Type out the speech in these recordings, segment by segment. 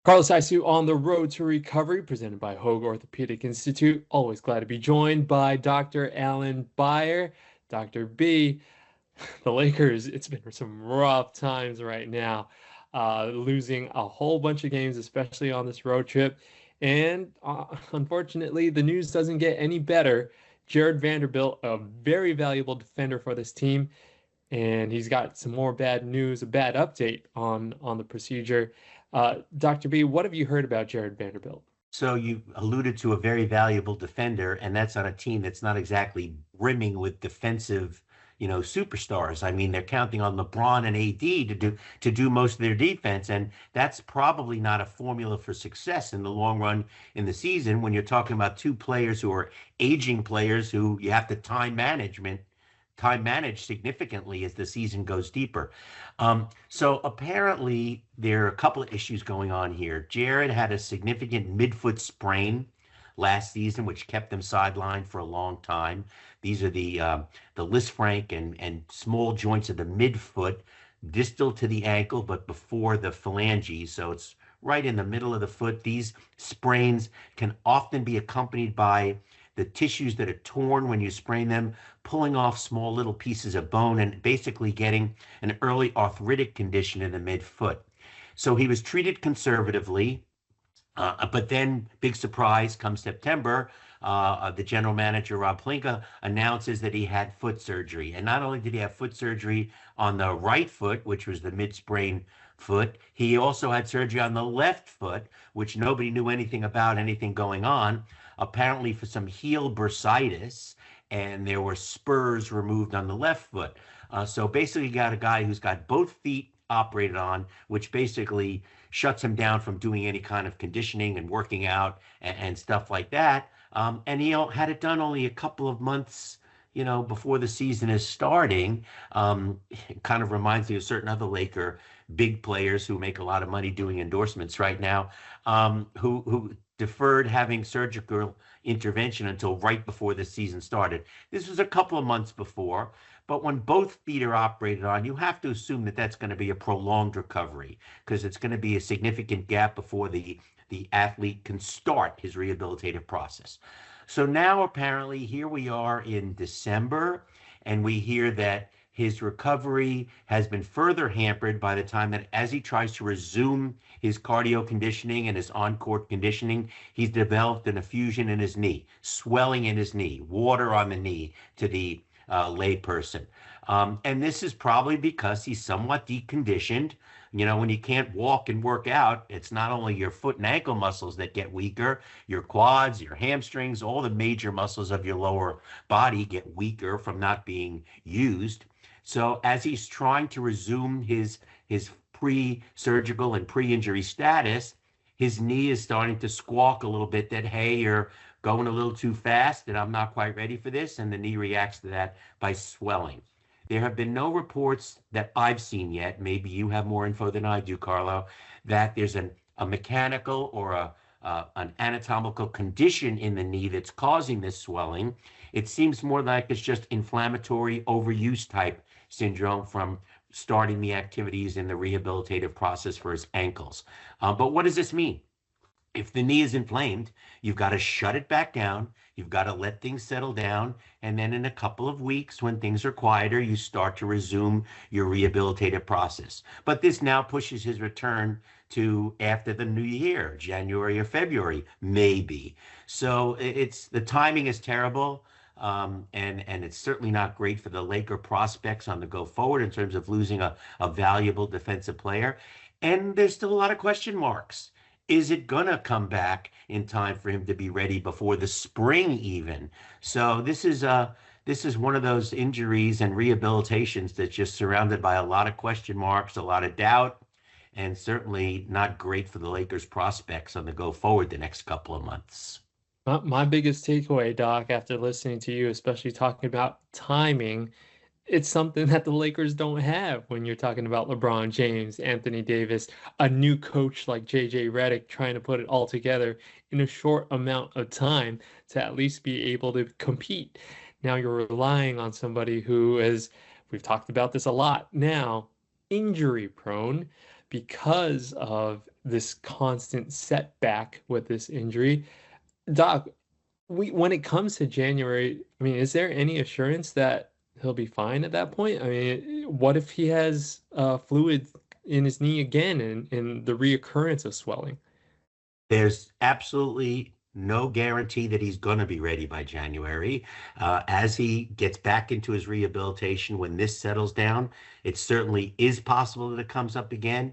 Carlos Isu on the road to recovery, presented by Hoag Orthopedic Institute. Always glad to be joined by Dr. Alan Beyer. Dr. B, the Lakers, it's been some rough times right now, losing a whole bunch of games, especially on this road trip. And unfortunately, the news doesn't get any better. Jarred Vanderbilt, a very valuable defender for this team, and he's got some more bad news, a bad update on the procedure. Dr. B, what have you heard about Jarred Vanderbilt? So you alluded to a very valuable defender, and that's on a team that's not exactly brimming with defensive, superstars. I mean, they're counting on LeBron and AD to do most of their defense, and that's probably not a formula for success in the long run in the season when you're talking about two players who are aging players who you have to time manage significantly as the season goes deeper. So apparently there are a couple of issues going on here. Jarred had a significant midfoot sprain last season, which kept him sidelined for a long time. These are the Lisfranc and small joints of the midfoot, distal to the ankle, but before the phalanges. So it's right in the middle of the foot. These sprains can often be accompanied by the tissues that are torn when you sprain them, pulling off small little pieces of bone and basically getting an early arthritic condition in the midfoot. So he was treated conservatively, but then, big surprise, come September, the general manager, Rob Plinka, announces that he had foot surgery. And not only did he have foot surgery on the right foot, which was the mid-sprain foot, he also had surgery on the left foot, which nobody knew anything about, anything going on, apparently for some heel bursitis, and there were spurs removed on the left foot. So basically, you got a guy who's got both feet operated on, which basically shuts him down from doing any kind of conditioning and working out and stuff like that. And he had it done only a couple of months, before the season is starting. It kind of reminds me of certain other Laker big players who make a lot of money doing endorsements right now, who deferred having surgical intervention until right before the season started. This was a couple of months before, but when both feet are operated on, you have to assume that that's going to be a prolonged recovery because it's going to be a significant gap before the athlete can start his rehabilitative process. So now apparently here we are in December, and we hear that his recovery has been further hampered by the time that as he tries to resume his cardio conditioning and his on-court conditioning, he's developed an effusion in his knee, swelling in his knee, water on the knee to the lay person. And this is probably because he's somewhat deconditioned. When you can't walk and work out, it's not only your foot and ankle muscles that get weaker, your quads, your hamstrings, all the major muscles of your lower body get weaker from not being used. So as he's trying to resume his pre-surgical and pre-injury status, his knee is starting to squawk a little bit that, hey, you're going a little too fast and I'm not quite ready for this. And the knee reacts to that by swelling. There have been no reports that I've seen yet, maybe you have more info than I do, Carlo, that there's a mechanical or an anatomical condition in the knee that's causing this swelling. It seems more like it's just inflammatory overuse type syndrome from starting the activities in the rehabilitative process for his ankles. But what does this mean? If the knee is inflamed, you've got to shut it back down. You've got to let things settle down. And then in a couple of weeks, when things are quieter, you start to resume your rehabilitative process. But this now pushes his return to after the new year, January or February, maybe. So it's the timing is terrible. And it's certainly not great for the Laker prospects on the go forward in terms of losing a valuable defensive player. And there's still a lot of question marks. Is it going to come back in time for him to be ready before the spring even? So this is one of those injuries and rehabilitations that's just surrounded by a lot of question marks, a lot of doubt, and certainly not great for the Lakers prospects on the go forward the next couple of months. My biggest takeaway, Doc, after listening to you, especially talking about timing, it's something that the Lakers don't have when you're talking about LeBron James, Anthony Davis, a new coach like JJ Redick trying to put it all together in a short amount of time to at least be able to compete. Now you're relying on somebody who is, we've talked about this a lot now, injury prone. because of this constant setback with this injury. Doc, when it comes to January, I mean, is there any assurance that he'll be fine at that point? I mean, what if he has fluid in his knee again and the reoccurrence of swelling? There's absolutely no guarantee that he's going to be ready by January. As he gets back into his rehabilitation, when this settles down, it certainly is possible that it comes up again.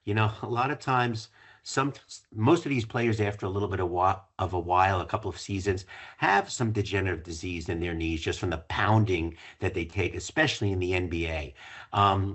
A lot of times, some most of these players, after a little bit of a while, a couple of seasons, have some degenerative disease in their knees just from the pounding that they take, especially in the NBA.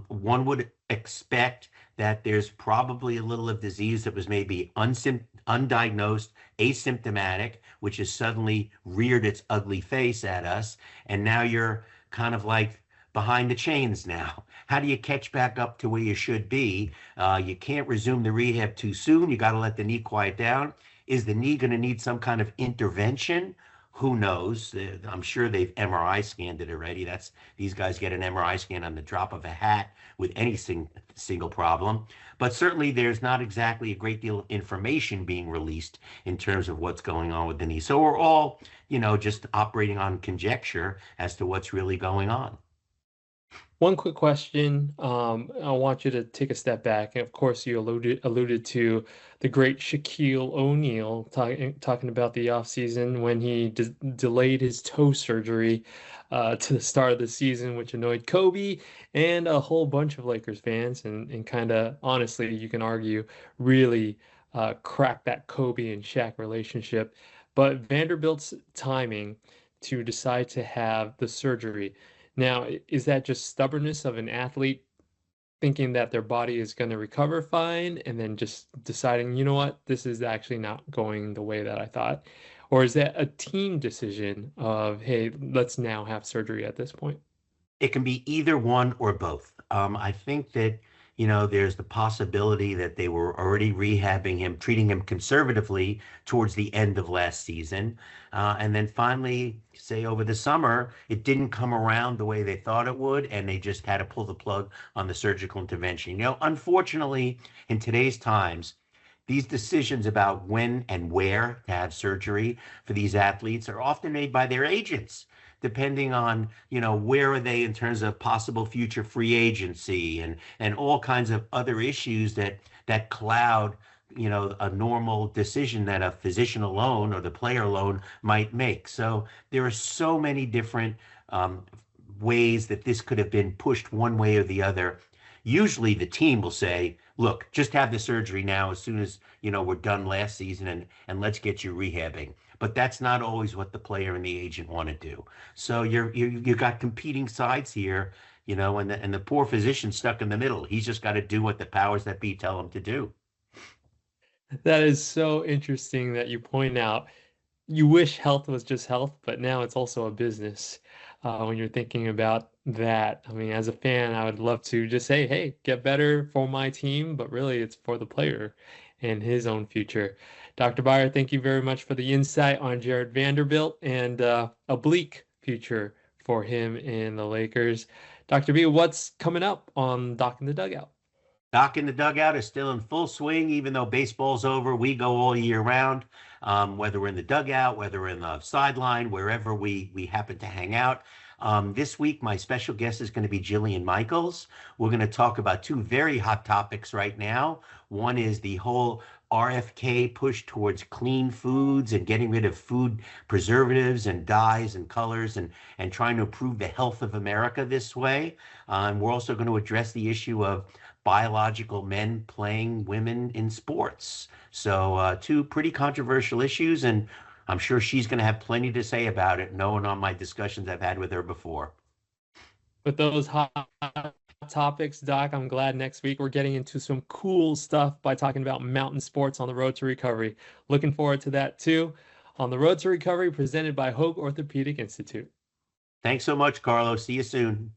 One would expect that there's probably a little of disease that was maybe undiagnosed, asymptomatic, which has suddenly reared its ugly face at us. And now you're kind of like behind the chains now. How do you catch back up to where you should be? You can't resume the rehab too soon. You got to let the knee quiet down. Is the knee going to need some kind of intervention? Who knows? I'm sure they've MRI scanned it already. These guys get an MRI scan on the drop of a hat with any single problem. But certainly there's not exactly a great deal of information being released in terms of what's going on with the knee. So we're all, just operating on conjecture as to what's really going on. One quick question. I want you to take a step back. And of course, you alluded to the great Shaquille O'Neal talking about the offseason when he delayed his toe surgery to the start of the season, which annoyed Kobe and a whole bunch of Lakers fans. And kind of honestly, you can argue, really cracked that Kobe and Shaq relationship. But Vanderbilt's timing to decide to have the surgery. Now, is that just stubbornness of an athlete thinking that their body is going to recover fine and then just deciding, you know what, this is actually not going the way that I thought? Or is that a team decision of, hey, let's now have surgery at this point? It can be either one or both. I think that, there's the possibility that they were already rehabbing him, treating him conservatively towards the end of last season. And then finally, say over the summer, it didn't come around the way they thought it would, and they just had to pull the plug on the surgical intervention. Unfortunately, in today's times, these decisions about when and where to have surgery for these athletes are often made by their agents, depending on, where are they in terms of possible future free agency and all kinds of other issues that cloud, a normal decision that a physician alone or the player alone might make. So there are so many different ways that this could have been pushed one way or the other. Usually the team will say, look, just have the surgery now as soon as, we're done last season and let's get you rehabbing. But that's not always what the player and the agent want to do. So you got competing sides here, and the poor physician's stuck in the middle. He's just got to do what the powers that be tell him to do. That is so interesting that you point out you wish health was just health, but now it's also a business. When you're thinking about that, I mean, as a fan, I would love to just say, hey, get better for my team, but really it's for the player and his own future. Dr. Beyer, thank you very much for the insight on Jarred Vanderbilt and a bleak future for him in the Lakers. Dr. B, what's coming up on Doc in the Dugout? Doc in the dugout is still in full swing, even though baseball's over. We go all year round, whether we're in the dugout, whether we're in the sideline, wherever we happen to hang out. This week, my special guest is going to be Jillian Michaels. We're going to talk about two very hot topics right now. One is the whole RFK push towards clean foods and getting rid of food preservatives and dyes and colors and trying to improve the health of America this way. And we're also going to address the issue of biological men playing women in sports. So two pretty controversial issues, and I'm sure she's going to have plenty to say about it, knowing on my discussions I've had with her before. With those hot topics, Doc, I'm glad next week we're getting into some cool stuff by talking about mountain sports on the road to recovery. Looking forward to that too on the road to recovery presented by Hoag Orthopedic Institute. Thanks so much, Karlo. See you soon.